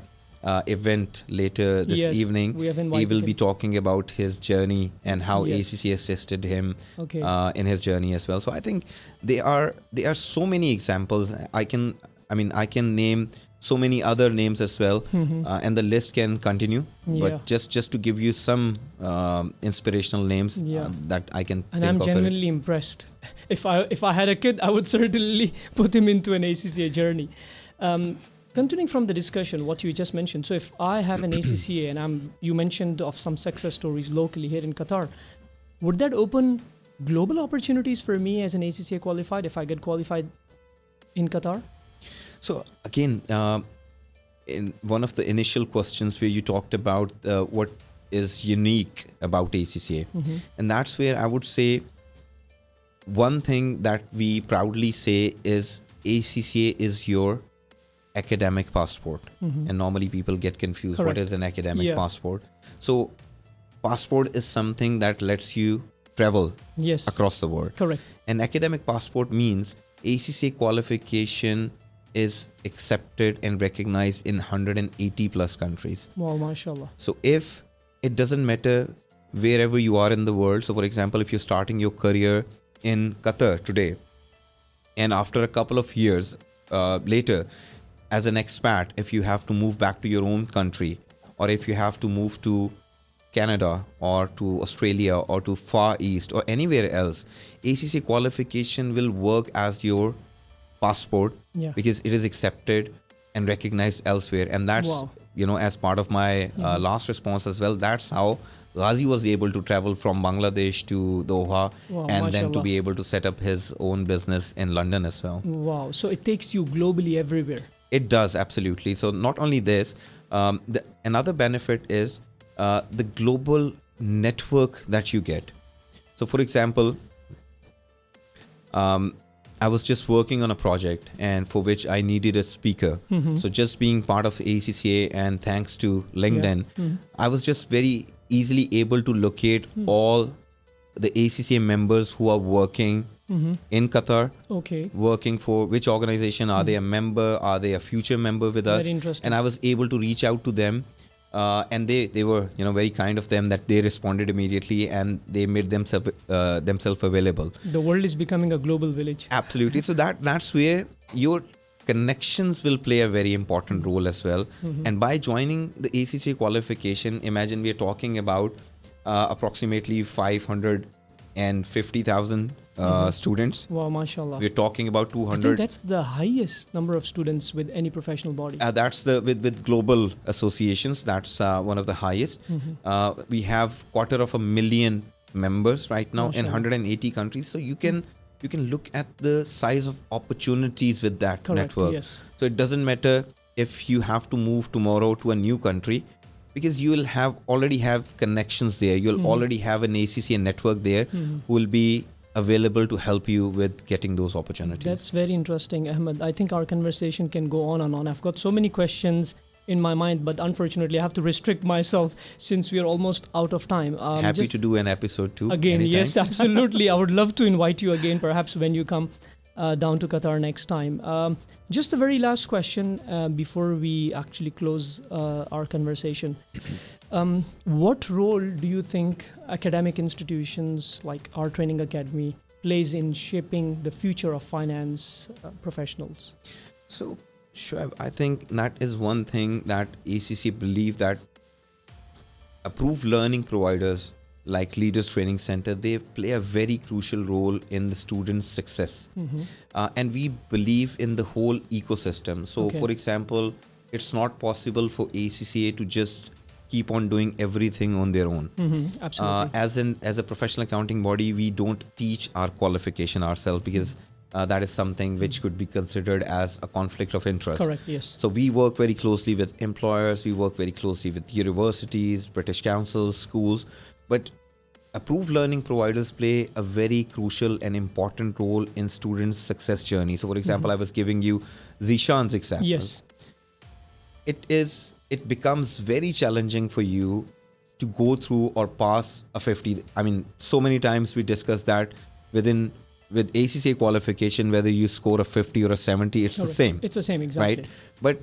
event later this Yes, evening, we have he invited will be him. talking about his journey and how Yes. ACCA assisted him Okay. in his journey as well. So I think there are so many examples. I can name so many other names as well, and the list can continue. Yeah. But just to give you some inspirational names Yeah. that I can And think I'm of. genuinely impressed. If I had a kid, I would certainly put him into an ACCA journey. Continuing from the discussion, what you just mentioned. So if I have an ACCA and you mentioned of some success stories locally here in Qatar, would that open global opportunities for me as an ACCA qualified if I get qualified in Qatar? So again, in one of the initial questions where you talked about what is unique about ACCA, and that's where I would say one thing that we proudly say is ACCA is your academic passport. And normally people get confused. Correct. What is an academic Yeah. passport? So passport is something that lets you travel Yes. across the world. Correct. An academic passport means ACCA qualification is accepted and recognized in 180 plus countries. Wow, mashallah. So if it doesn't matter wherever you are in the world, so for example, if you're starting your career in Qatar today, and after a couple of years later, as an expat, if you have to move back to your own country, or if you have to move to Canada or to Australia or to Far East or anywhere else, ACCA qualification will work as your passport, Yeah. because it is accepted and recognized elsewhere. And that's, Wow. as part of my last response as well, that's how Ghazi was able to travel from Bangladesh to Doha, Wow, and then to mashallah. be able to set up his own business in London as well. Wow. So it takes you globally everywhere. It does, absolutely. So not only this, another benefit is the global network that you get. So for example, I was just working on a project, and for which I needed a speaker. So just being part of ACCA and thanks to LinkedIn, I was just very easily able to locate all the ACCA members who are working in Qatar, Okay. working for which organization. Are they a member? Are they a future member with us? Very interesting. And I was able to reach out to them and they were very kind of them that they responded immediately and they made themselves available. The world is becoming a global village. Absolutely. So that's where your connections will play a very important role as well. And by joining the ACCA qualification, imagine we are talking about approximately 550,000 students. Wow, mashallah. We're talking about 200. I think that's the highest number of students with any professional body. That's with global associations. That's one of the highest. We have 250,000 members right now in 180 countries. So you can look at the size of opportunities with that network. Yes. So it doesn't matter if you have to move tomorrow to a new country, because you will already have connections there. You'll already have an ACCA network there who will be available to help you with getting those opportunities. That's very interesting, Ahmed. I think our conversation can go on and on. I've got so many questions in my mind, but unfortunately I have to restrict myself since we are almost out of time. Happy to do an episode 2 again. anytime. Yes, absolutely. I would love to invite you again, perhaps when you come down to Qatar next time. Just the very last question before we actually close our conversation. What role do you think academic institutions like our training academy plays in shaping the future of finance professionals? So, Shoaib, I think that is one thing that ACCA believe, that approved learning providers like Leaders Training Center, they play a very crucial role in the students' success. And we believe in the whole ecosystem. So, for example, it's not possible for ACCA to just keep on doing everything on their own. Absolutely. As a professional accounting body, we don't teach our qualification ourselves, because that is something which could be considered as a conflict of interest. Correct, yes. So we work very closely with employers, we work very closely with universities, British councils, schools, but approved learning providers play a very crucial and important role in students' success journey. So for example, I was giving you Zishan's example. Yes. It becomes very challenging for you to go through or pass a 50. I mean, so many times we discuss that with ACCA qualification, whether you score a 50 or a 70, it's Correct. the same. It's the same, exactly. Right? But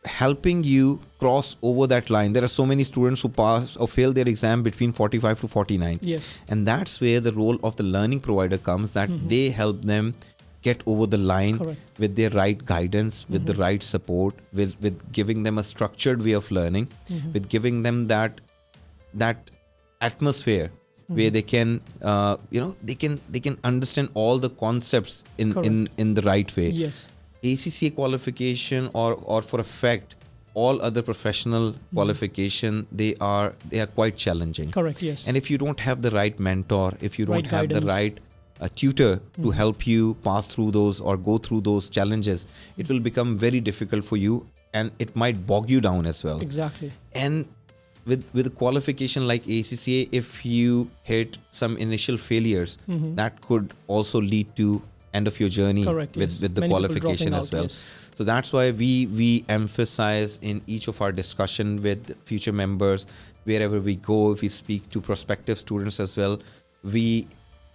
helping you cross over that line, there are so many students who pass or fail their exam between 45 to 49. Yes. And that's where the role of the learning provider comes, that they help them get over the line. Correct. With their right guidance, with the right support, with giving them a structured way of learning, with giving them that atmosphere where they can they can understand all the concepts in the right way. Yes. ACCA qualification or for a fact all other professional qualification, they are quite challenging. Correct, yes. And if you don't have the right mentor, if you don't Right have guidance. the right tutor to help you pass through those or go through those challenges, it will become very difficult for you, and it might bog you down as well. Exactly. And with a qualification like ACCA, if you hit some initial failures, that could also lead to end of your journey. Correct, with yes. the Many people qualification dropping as out, well. yes. So that's why we emphasize in each of our discussion with future members, wherever we go, if we speak to prospective students as well, we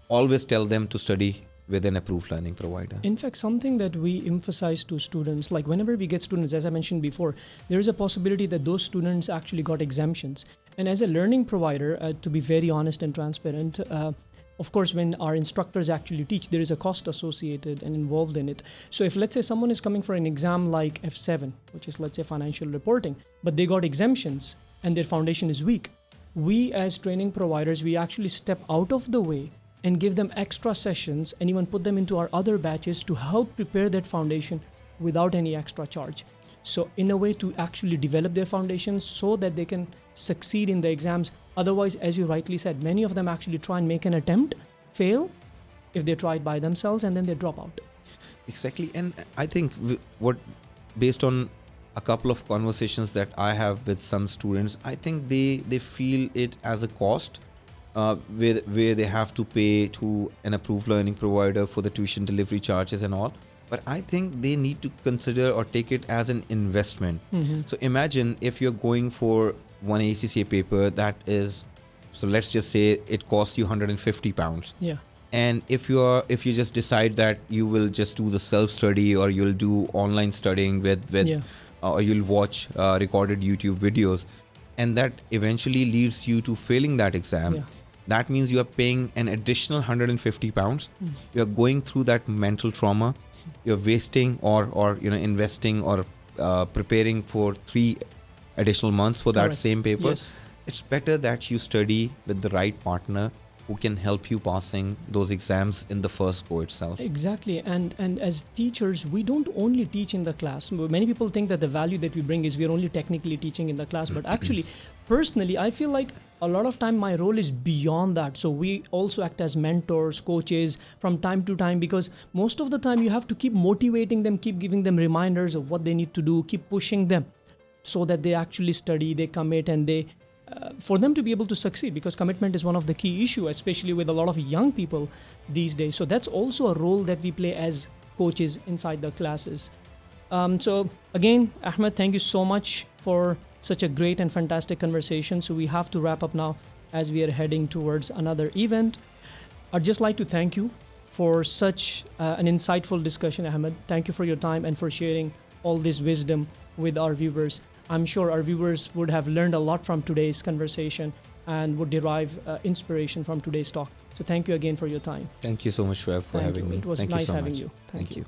always tell them to study with an approved learning provider. In fact, something that we emphasize to students, like whenever we get students, as I mentioned before, there is a possibility that those students actually got exemptions. And as a learning provider, to be very honest and transparent, of course, when our instructors actually teach, there is a cost associated and involved in it. So if, let's say, someone is coming for an exam like F7, which is, let's say, financial reporting, but they got exemptions and their foundation is weak, we as training providers, we actually step out of the way and give them extra sessions and even put them into our other batches to help prepare that foundation without any extra charge. So in a way to actually develop their foundation so that they can succeed in the exams. Otherwise, as you rightly said, many of them actually try and make an attempt, fail if they try it by themselves, and then they drop out. Exactly. And I think based on a couple of conversations that I have with some students, I think they feel it as a cost, where they have to pay to an approved learning provider for the tuition delivery charges and all. But I think they need to consider or take it as an investment. So imagine if you're going for one ACCA paper that is, so let's just say it costs you £150. Yeah. And if you just decide that you will just do the self-study or you'll do online studying with or you'll watch recorded YouTube videos, and that eventually leads you to failing that exam. Yeah. That means you are paying an additional £150. You are going through that mental trauma. You're wasting or investing or preparing for 3 additional months for that Correct. same paper. Yes. It's better that you study with the right partner who can help you passing those exams in the first go itself. Exactly. And as teachers, we don't only teach in the class. Many people think that the value that we bring is we're only technically teaching in the class. But actually, personally, I feel like a lot of time my role is beyond that. So we also act as mentors, coaches from time to time, because most of the time you have to keep motivating them, keep giving them reminders of what they need to do, keep pushing them so that they actually study, they commit, and they for them to be able to succeed, because commitment is one of the key issue, especially with a lot of young people these days. So that's also a role that we play as coaches inside the classes. So again, Ahmed, thank you so much for such a great and fantastic conversation. So we have to wrap up now as we are heading towards another event. I'd just like to thank you for such an insightful discussion, Ahmed. Thank you for your time and for sharing all this wisdom with our viewers. I'm sure our viewers would have learned a lot from today's conversation and would derive inspiration from today's talk. So thank you again for your time. Thank you so much, Shoaib, for having me. It was Thank nice you so having much. you. Thank you.